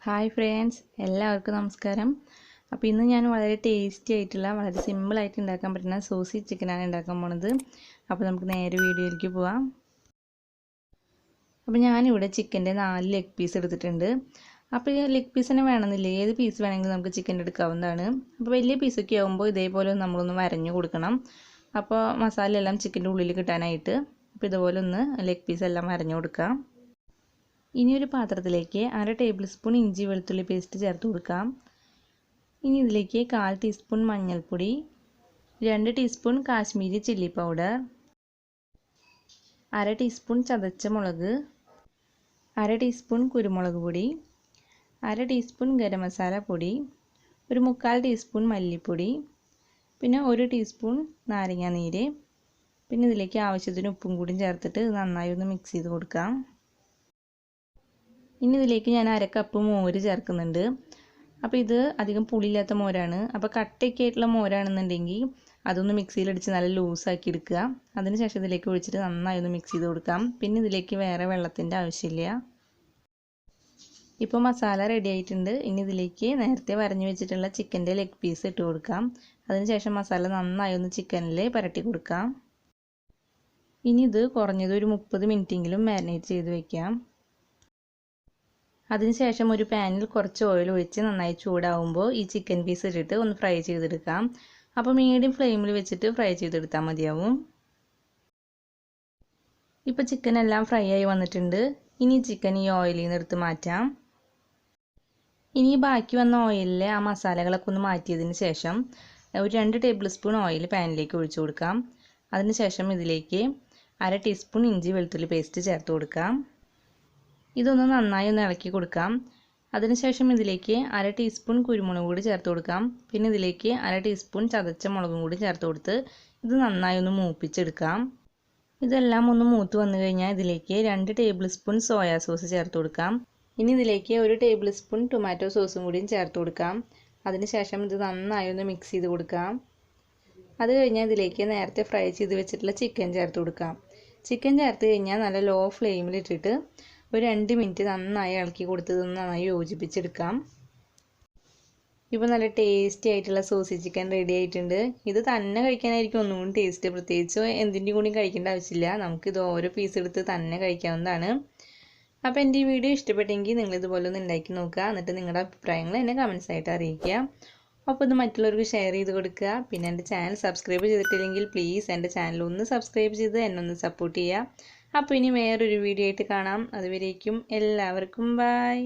Hi friends, എല്ലാവർക്കും നമസ്കാരം. അപ്പോൾ ഇന്ന് ഞാൻ വളരെ ടേസ്റ്റി ആയിട്ടുള്ള വളരെ സിമ്പിളായിട്ട് ഉണ്ടാക്കാൻ പറ്റുന്ന സോസി ചിക്കനാണ് ഉണ്ടാക്കാൻ പോണത്. അപ്പോൾ നമുക്ക് നേരെ വീഡിയോയിലേക്ക് പോവാം. അപ്പോൾ ഞാനിവിടെ ചിക്കൻ്റെ 4 ലെഗ് പീസ് എടുത്തിട്ടുണ്ട്. അപ്പോൾ ഈ ലെഗ് പീസ് തന്നെ വേണമെന്നില്ല, ഏത് പീസ് വേണമെങ്കിലും നമുക്ക് ചിക്കൻ എടുക്കാവുന്നതാണ്. അപ്പോൾ വലിയ പീസൊക്കെ ആകുമ്പോൾ ഇതേപോലെ നമ്മളൊന്ന് വരഞ്ഞു കൊടുക്കണം. അപ്പോൾ മസാല എല്ലാം ചിക്കൻ്റെ ഉള്ളിൽ കിട്ടാനായിട്ട് അപ്പോൾ ഇതുപോലെ ഒന്ന് ലെഗ് പീസ് എല്ലാം വരഞ്ഞു കൊടുക്കാം. ഇനി ഒരു പാത്രത്തിലേക്ക് 1/2 ടേബിൾ സ്പൂൺ ഇഞ്ചി വെളുത്തുള്ളി പേസ്റ്റ് ചേർത്ത് കൊടുക്കാം. ഇനി ഇതിലേക്ക് 1/4 ടീസ്പൂൺ മഞ്ഞൾപ്പൊടി, 2 teaspoon Kashmiri chilli powder, 1/2 teaspoon ചതച്ച മുളക്, 1/2 ടീസ്പൂൺ കുരുമുളക് പൊടി, 1/2 ടീസ്പൂൺ ഗരം മസാല പൊടി, ഒരു 1/4 ടീസ്പൂൺ മല്ലിപ്പൊടി, പിന്നെ 1 ടീസ്പൂൺ നാരങ്ങ നീര്, പിന്നെ ഇതിലേക്ക് ആവശ്യത്തിന് ഉപ്പും കൂടി ചേർത്തിട്ട് നന്നായി ഒന്ന് മിക്സ് ചെയ്ത് കൊടുക്കാം. ഇനി ഇതിലേക്ക് ഞാൻ 1/2 കപ്പ് മോര് ചേർക്കുന്നുണ്ട്. അപ്പോൾ ഇത് അധികം പുളിയില്ലാത്ത മോരാണ്. അപ്പോൾ കട്ടയൊക്കെ ആയിട്ടുള്ള മോരാണെന്നുണ്ടെങ്കിൽ അതൊന്ന് മിക്സിയിലടിച്ച് നല്ല ലൂസാക്കി എടുക്കുക. അതിനുശേഷം ഇതിലേക്ക് ഒഴിച്ചിട്ട് നന്നായി ഒന്ന് മിക്സ് ചെയ്ത് കൊടുക്കാം. പിന്നെ ഇതിലേക്ക് വേറെ വെള്ളത്തിൻ്റെ ആവശ്യമില്ല. ഇപ്പോൾ മസാല റെഡി ആയിട്ടുണ്ട്. ഇനി ഇതിലേക്ക് നേരത്തെ വരഞ്ഞു വെച്ചിട്ടുള്ള ചിക്കൻ്റെ ലെഗ് പീസ് ഇട്ട് കൊടുക്കാം. അതിനുശേഷം മസാല നന്നായി ഒന്ന് ചിക്കനിൽ പുരട്ടി കൊടുക്കാം. ഇനി ഇത് കുറഞ്ഞത് ഒരു 30 മിനിറ്റെങ്കിലും മാരിനേറ്റ് ചെയ്ത് വെക്കാം. അതിനുശേഷം ഒരു പാനിൽ കുറച്ച് ഓയിൽ ഒഴിച്ച് നന്നായി ചൂടാവുമ്പോൾ ഈ ചിക്കൻ പീസ് ഇട്ടിട്ട് ഒന്ന് ഫ്രൈ ചെയ്തെടുക്കാം. അപ്പോൾ മീഡിയം ഫ്ലെയിമിൽ വെച്ചിട്ട് ഫ്രൈ ചെയ്തെടുത്താൽ മതിയാവും. ഇപ്പോൾ ചിക്കൻ എല്ലാം ഫ്രൈ ആയി വന്നിട്ടുണ്ട്. ഇനി ചിക്കൻ ഈ ഓയിലിൽ നിന്ന് എടുത്ത് മാറ്റാം. ഇനി ബാക്കി വന്ന ഓയിലിൽ ആ മസാലകളൊക്കെ ഒന്ന് മാറ്റിയതിന് ശേഷം ഒരു 2 ടേബിൾ സ്പൂൺ ഓയിൽ പാനിലേക്ക് ഒഴിച്ചു കൊടുക്കാം. അതിനുശേഷം ഇതിലേക്ക് 1/2 ടീസ്പൂൺ ഇഞ്ചി വെളുത്തുള്ളി പേസ്റ്റ് ചേർത്ത് കൊടുക്കാം. ഇതൊന്ന് നന്നായി ഒന്ന് ഇളക്കി കൊടുക്കാം. അതിനുശേഷം ഇതിലേക്ക് 1/2 ടീസ്പൂൺ കുരുമുളക് കൂടി ചേർത്ത് കൊടുക്കാം. പിന്നെ ഇതിലേക്ക് 1/2 ടീസ്പൂൺ ചതച്ച മുളകും കൂടി ചേർത്ത് കൊടുത്ത് ഇത് നന്നായി ഒന്ന് മൂപ്പിച്ചെടുക്കാം. ഇതെല്ലാം ഒന്ന് മൂത്ത് വന്നു കഴിഞ്ഞാൽ ഇതിലേക്ക് 2 ടേബിൾ സ്പൂൺ സോയാ സോസ് ചേർത്ത് കൊടുക്കാം. ഇനി ഇതിലേക്ക് 1 ടേബിൾ സ്പൂൺ ടൊമാറ്റോ സോസും കൂടിയും ചേർത്ത് കൊടുക്കാം. അതിനുശേഷം ഇത് നന്നായി ഒന്ന് മിക്സ് ചെയ്ത് കൊടുക്കാം. അത് കഴിഞ്ഞാൽ ഇതിലേക്ക് നേരത്തെ ഫ്രൈ ചെയ്ത് വെച്ചിട്ടുള്ള ചിക്കൻ ചേർത്ത് കൊടുക്കാം. ചിക്കൻ ചേർത്ത് കഴിഞ്ഞാൽ നല്ല ലോ ഫ്ലെയിമിലിട്ടിട്ട് ഒരു 2 മിനിറ്റ് നന്നായി ഇളക്കി കൊടുത്തത് നന്നായി യോജിപ്പിച്ചെടുക്കാം. ഇപ്പോൾ നല്ല ടേസ്റ്റി ആയിട്ടുള്ള സോസി ചിക്കൻ റെഡി ആയിട്ടുണ്ട്. ഇത് തന്നെ കഴിക്കാനായിരിക്കും ഒന്നുകൂടി ടേസ്റ്റ്. പ്രത്യേകിച്ച് എന്തിൻ്റെ കൂടി കഴിക്കേണ്ട ആവശ്യമില്ല. നമുക്കിത് ഓരോ പീസ് എടുത്ത് തന്നെ കഴിക്കാവുന്നതാണ്. അപ്പോൾ എൻ്റെ ഈ വീഡിയോ ഇഷ്ടപ്പെട്ടെങ്കിൽ നിങ്ങളിതുപോലെ ഒന്ന് ഉണ്ടാക്കി നോക്കുക. എന്നിട്ട് നിങ്ങളുടെ അഭിപ്രായങ്ങൾ എന്നെ കമൻസ് ആയിട്ട് അറിയിക്കുക. അപ്പോൾ ഇത് മറ്റുള്ളവർക്ക് ഷെയർ ചെയ്ത് കൊടുക്കുക. പിന്നെ എൻ്റെ ചാനൽ സബ്സ്ക്രൈബ് ചെയ്തിട്ടില്ലെങ്കിൽ പ്ലീസ് എൻ്റെ ചാനൽ ഒന്ന് സബ്സ്ക്രൈബ് ചെയ്ത് എന്നെ ഒന്ന് സപ്പോർട്ട് ചെയ്യുക. അപ്പോൾ ഇനി വേറൊരു വീഡിയോ ആയിട്ട് കാണാം. അതുവരേക്കും എല്ലാവർക്കും ബൈ.